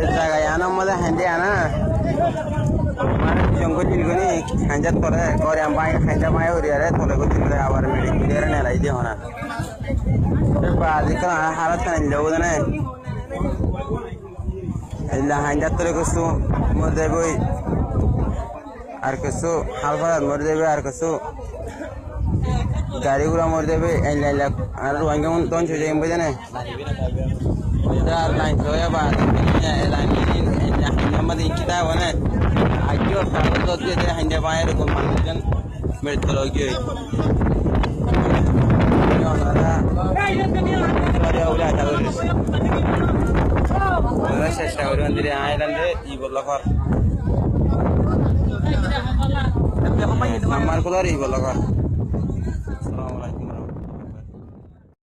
জায়গায় আনার মধ্যে হ্যান্ডে আনা মানে জঙ্গল চিলগনি খাঞ্জার তলে করে বাই খাঞ্জা মায় উড়িয়ারে তলে গতিলে আবার মেডি ক্লিয়ার নেলাই দিয়ে হনা আজকাল হারাত কান যাবো না ইল্লা হাঞ্জার তলে কিছু মর যাবই আর কিছু হালফাত মর যাবে আর কিছু গাড়িগুলো মর যাবে আর ওয়াঙ্গেমন তখন ছুঁয়ে যাই বুঝে আর লাইন সোয়া বা লাইন আমাদের kita wana ayo kalau tuh dia hanya bayar ke manjan metodologi ada ada udah tahu mana saya orang dari Thailand di Bogor namar keluar di Bogor